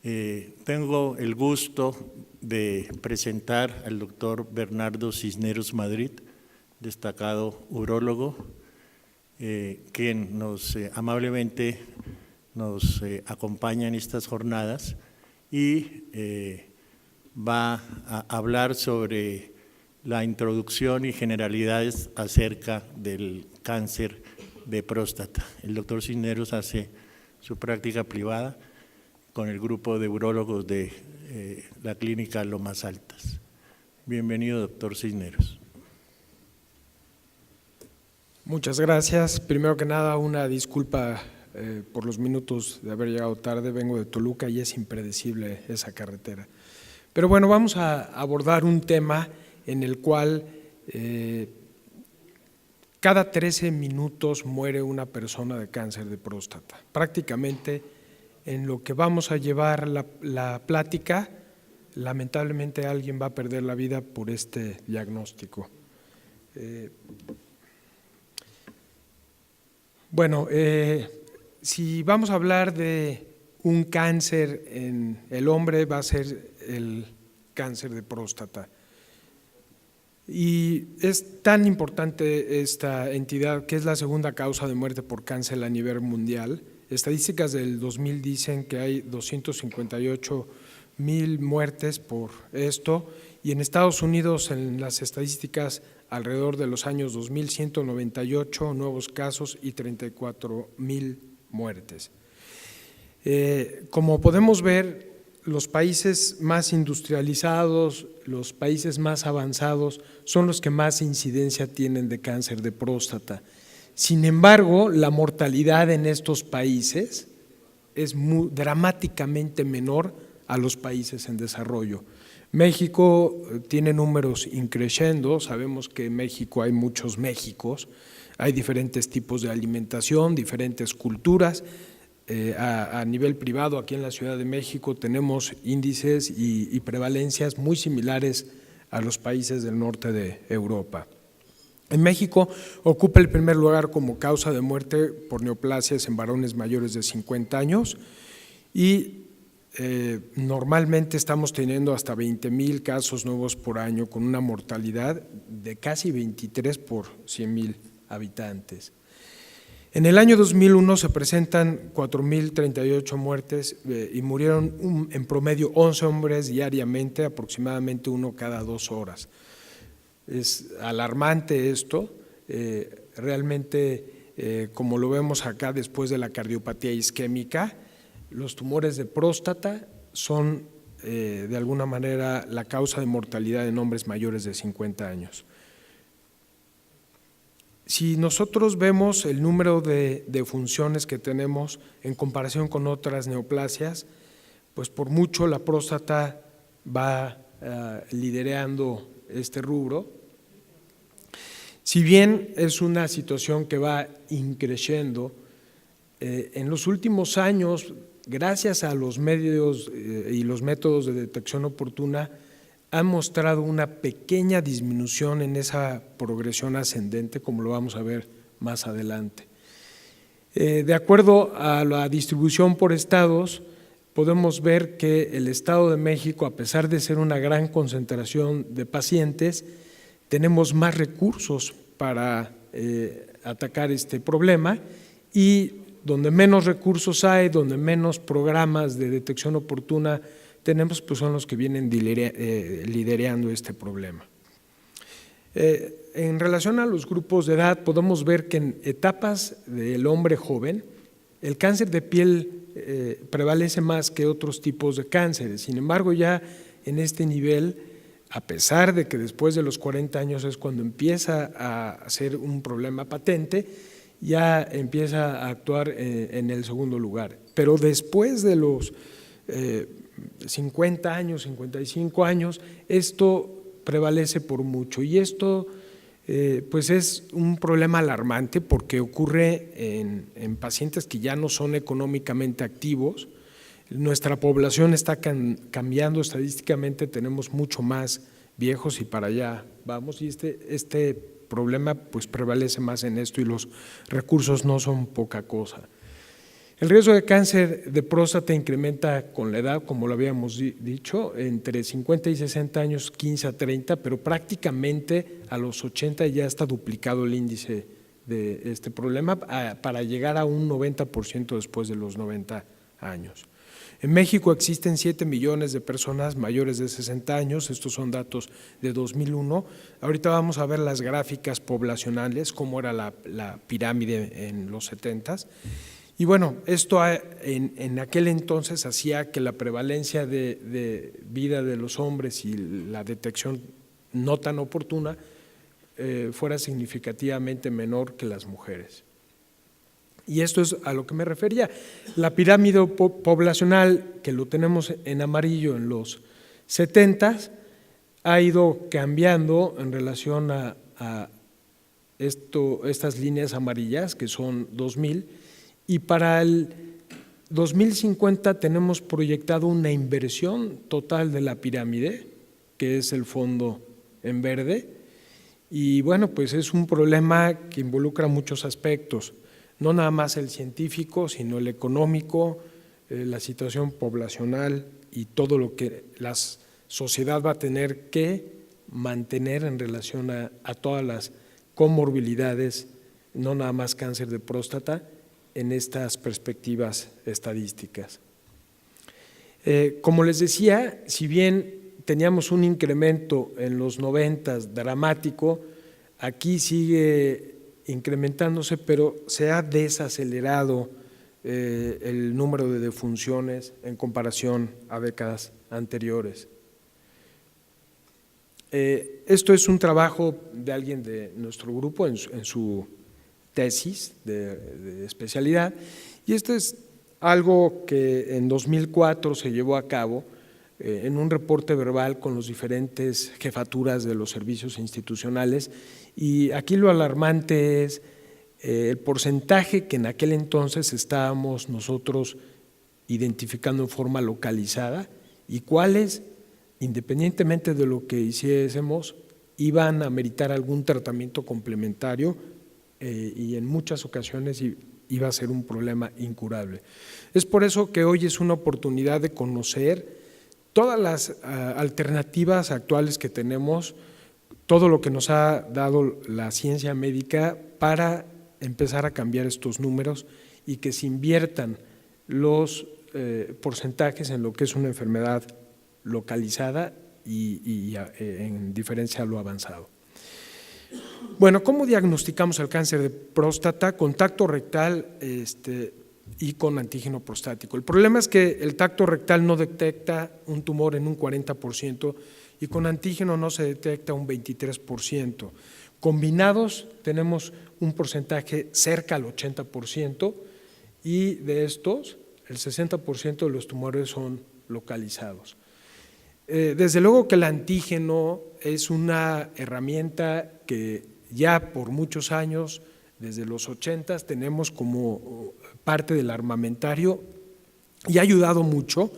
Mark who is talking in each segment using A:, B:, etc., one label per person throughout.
A: Tengo el gusto de presentar al doctor Bernardo Cisneros Madrid, destacado urólogo, quien amablemente nos acompaña en estas jornadas y va a hablar sobre la introducción y generalidades acerca del cáncer de próstata. El doctor Cisneros hace su práctica privada con el grupo de urólogos de la clínica Lomas Altas. Bienvenido, doctor Cisneros.
B: Muchas gracias. Primero que nada, una disculpa por los minutos de haber llegado tarde. Vengo de Toluca y es impredecible esa carretera. Pero bueno, vamos a abordar un tema en el cual cada 13 minutos muere una persona de cáncer de próstata. Prácticamente en lo que vamos a llevar la plática, lamentablemente alguien va a perder la vida por este diagnóstico. Si vamos a hablar de un cáncer en el hombre, va a ser el cáncer de próstata. Y es tan importante esta entidad que es la segunda causa de muerte por cáncer a nivel mundial. Estadísticas del 2000 dicen que hay 258,000 muertes por esto, y en Estados Unidos, en las estadísticas, alrededor de los años 2198 nuevos casos y 34,000 muertes. Como podemos ver, los países más industrializados, los países más avanzados son los que más incidencia tienen de cáncer de próstata. Sin embargo, la mortalidad en estos países es dramáticamente menor a los países en desarrollo. México tiene números increciendo, sabemos que en México hay muchos Méxicos, hay diferentes tipos de alimentación, diferentes culturas. A nivel privado, aquí en la Ciudad de México, tenemos índices y prevalencias muy similares a los países del norte de Europa. En México ocupa el primer lugar como causa de muerte por neoplasias en varones mayores de 50 años y normalmente estamos teniendo hasta 20,000 casos nuevos por año, con una mortalidad de casi 23 por 100,000 habitantes. En el año 2001 se presentan 4,038 muertes y murieron en promedio 11 hombres diariamente, aproximadamente uno cada 2 horas. Es alarmante esto, realmente como lo vemos acá después de la cardiopatía isquémica, los tumores de próstata son de alguna manera la causa de mortalidad en hombres mayores de 50 años. Si nosotros vemos el número de funciones que tenemos en comparación con otras neoplasias, pues por mucho la próstata va liderando este rubro. Si bien es una situación que va increciendo, en los últimos años, gracias a los medios y los métodos de detección oportuna, han mostrado una pequeña disminución en esa progresión ascendente, como lo vamos a ver más adelante. De acuerdo a la distribución por estados, podemos ver que el Estado de México, a pesar de ser una gran concentración de pacientes, tenemos más recursos para atacar este problema, y donde menos recursos hay, donde menos programas de detección oportuna tenemos, pues son los que vienen liderando este problema. En relación a los grupos de edad, podemos ver que en etapas del hombre joven, el cáncer de piel prevalece más que otros tipos de cánceres. Sin embargo, ya en este nivel, a pesar de que después de los 40 años es cuando empieza a ser un problema patente, ya empieza a actuar en el segundo lugar. Pero después de los 50 años, 55 años, esto prevalece por mucho, y esto pues es un problema alarmante porque ocurre en pacientes que ya no son económicamente activos. Nuestra población está cambiando estadísticamente, tenemos mucho más viejos y para allá vamos, y este problema pues prevalece más en esto, y los recursos no son poca cosa. El riesgo de cáncer de próstata incrementa con la edad, como lo habíamos dicho, entre 50 y 60 años, 15 a 30, pero prácticamente a los 80 ya está duplicado el índice de este problema para llegar a un 90% después de los 90 años. En México existen 7 millones de personas mayores de 60 años, estos son datos de 2001. Ahorita vamos a ver las gráficas poblacionales, cómo era la pirámide en los 70s. Y bueno, esto en aquel entonces hacía que la prevalencia de vida de los hombres y la detección no tan oportuna fuera significativamente menor que las mujeres. Y esto es a lo que me refería. La pirámide poblacional, que lo tenemos en amarillo en los 70s, ha ido cambiando en relación a estas líneas amarillas, que son 2000, y para el 2050 tenemos proyectado una inversión total de la pirámide, que es el fondo en verde, y bueno, pues es un problema que involucra muchos aspectos, no nada más el científico, sino el económico, la situación poblacional y todo lo que la sociedad va a tener que mantener en relación a todas las comorbilidades, no nada más cáncer de próstata, en estas perspectivas estadísticas. Como les decía, si bien teníamos un incremento en los 90s dramático, aquí sigue incrementándose, pero se ha desacelerado el número de defunciones en comparación a décadas anteriores. Esto es un trabajo de alguien de nuestro grupo en su tesis de especialidad, y esto es algo que en 2004 se llevó a cabo en un reporte verbal con las diferentes jefaturas de los servicios institucionales, y aquí lo alarmante es el porcentaje que en aquel entonces estábamos nosotros identificando en forma localizada y cuáles, independientemente de lo que hiciésemos, iban a meritar algún tratamiento complementario y en muchas ocasiones iba a ser un problema incurable. Es por eso que hoy es una oportunidad de conocer todas las alternativas actuales que tenemos, todo lo que nos ha dado la ciencia médica para empezar a cambiar estos números y que se inviertan los porcentajes en lo que es una enfermedad localizada y en diferencia a lo avanzado. Bueno, ¿cómo diagnosticamos el cáncer de próstata? Con tacto rectal y con antígeno prostático. El problema es que el tacto rectal no detecta un tumor en un 40% y con antígeno no se detecta un 23%. Combinados tenemos un porcentaje cerca al 80% y de estos el 60% de los tumores son localizados. Desde luego que el antígeno es una herramienta que ya por muchos años, desde los 80s, tenemos como parte del armamentario y ha ayudado mucho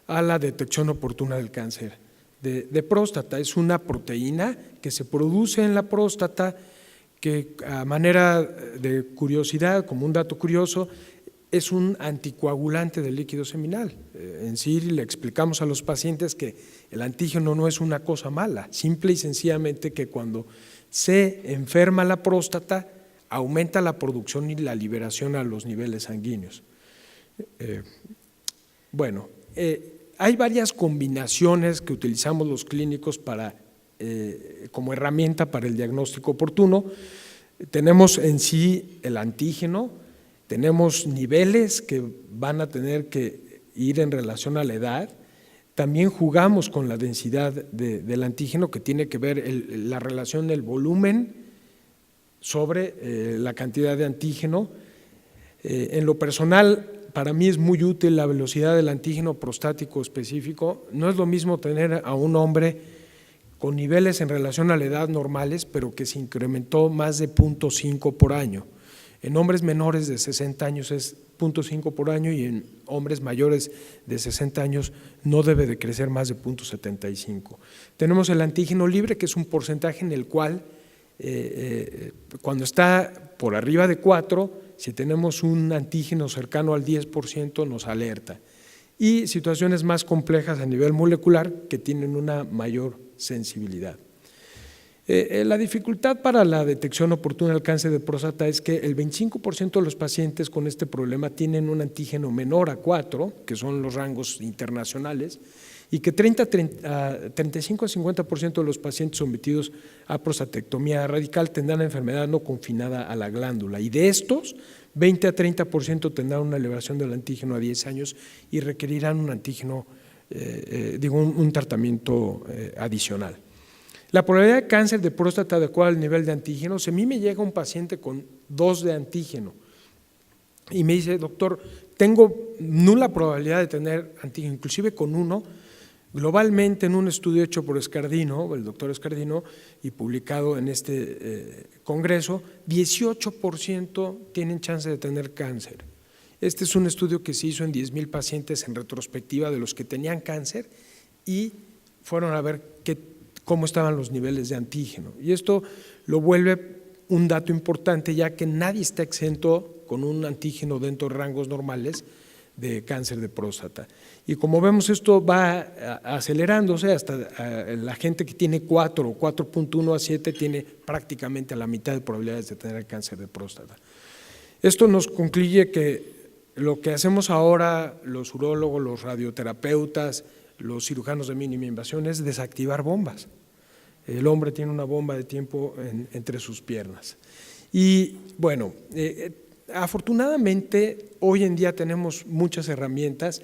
B: a la detección oportuna del cáncer de próstata. Es una proteína que se produce en la próstata que, a manera de curiosidad, como un dato curioso, es un anticoagulante del líquido seminal. En sí le explicamos a los pacientes que el antígeno no es una cosa mala, simple y sencillamente que cuando se enferma la próstata aumenta la producción y la liberación a los niveles sanguíneos. Hay varias combinaciones que utilizamos los clínicos como herramienta para el diagnóstico oportuno. Tenemos en sí el antígeno, tenemos niveles que van a tener que ir en relación a la edad. También jugamos con la densidad del antígeno, que tiene que ver la relación del volumen sobre la cantidad de antígeno. En lo personal, para mí es muy útil la velocidad del antígeno prostático específico. No es lo mismo tener a un hombre con niveles en relación a la edad normales, pero que se incrementó más de 0.5 por año. En hombres menores de 60 años es 0.5 por año y en hombres mayores de 60 años no debe de crecer más de 0.75. Tenemos el antígeno libre, que es un porcentaje en el cual Cuando está por arriba de 4, si tenemos un antígeno cercano al 10%, nos alerta. Y situaciones más complejas a nivel molecular que tienen una mayor sensibilidad. La dificultad para la detección oportuna del cáncer de próstata es que el 25% de los pacientes con este problema tienen un antígeno menor a 4, que son los rangos internacionales, y que 35 a 50% de los pacientes sometidos a prostatectomía radical tendrán enfermedad no confinada a la glándula, y de estos 20 a 30% tendrán una elevación del antígeno a 10 años y requerirán un antígeno, un tratamiento adicional. La probabilidad de cáncer de próstata adecuada al nivel de antígenos, a mí me llega un paciente con 2 de antígeno y me dice, doctor, tengo nula probabilidad de tener antígeno, inclusive con 1. Globalmente, en un estudio hecho por Escardino, el doctor Escardino, y publicado en este congreso, 18% tienen chance de tener cáncer. Este es un estudio que se hizo en 10,000 pacientes en retrospectiva de los que tenían cáncer y fueron a ver cómo estaban los niveles de antígeno. Y esto lo vuelve un dato importante, ya que nadie está exento con un antígeno dentro de rangos normales de cáncer de próstata. Y como vemos, esto va acelerándose hasta la gente que tiene 4 o 4.1 a 7 tiene prácticamente la mitad de probabilidades de tener cáncer de próstata. Esto nos concluye que lo que hacemos ahora los urólogos, los radioterapeutas, los cirujanos de mínima invasión es desactivar bombas. El hombre tiene una bomba de tiempo entre sus piernas. Y bueno, afortunadamente hoy en día tenemos muchas herramientas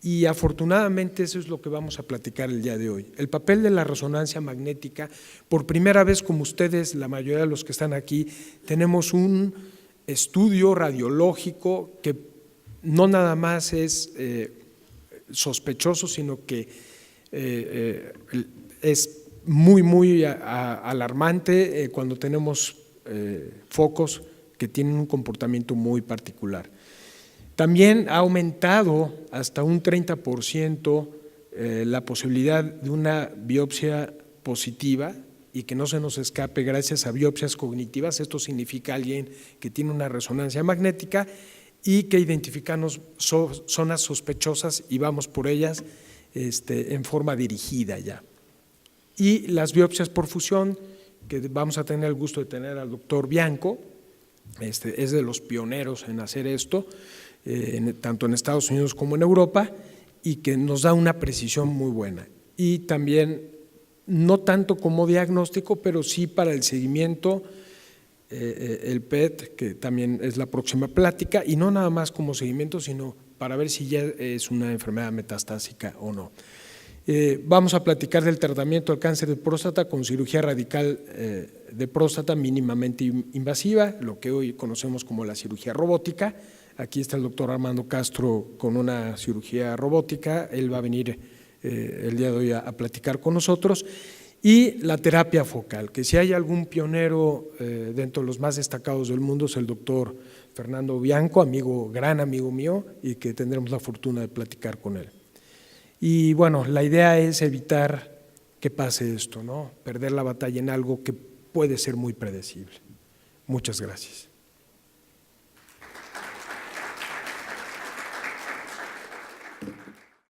B: y afortunadamente eso es lo que vamos a platicar el día de hoy. El papel de la resonancia magnética, por primera vez, como ustedes, la mayoría de los que están aquí, tenemos un estudio radiológico que no nada más es sospechoso, sino que es muy alarmante cuando tenemos focos que tienen un comportamiento muy particular. También ha aumentado hasta un 30% la posibilidad de una biopsia positiva y que no se nos escape gracias a biopsias cognitivas. Esto significa alguien que tiene una resonancia magnética y que identificamos zonas sospechosas y vamos por ellas en forma dirigida ya. Y las biopsias por fusión, que vamos a tener el gusto de tener al doctor Bianco, es de los pioneros en hacer esto, tanto en Estados Unidos como en Europa, y que nos da una precisión muy buena. Y también, no tanto como diagnóstico, pero sí para el seguimiento, el PET, que también es la próxima plática, y no nada más como seguimiento, sino para ver si ya es una enfermedad metastásica o no. Vamos a platicar del tratamiento del cáncer de próstata con cirugía radical de próstata mínimamente invasiva, lo que hoy conocemos como la cirugía robótica. Aquí está el doctor Armando Castro con una cirugía robótica, él va a venir el día de hoy a platicar con nosotros. Y la terapia focal, que si hay algún pionero dentro de los más destacados del mundo es el doctor Fernando Bianco, gran amigo mío, y que tendremos la fortuna de platicar con él. Y bueno, la idea es evitar que pase esto, ¿no? Perder la batalla en algo que puede ser muy predecible. Muchas gracias.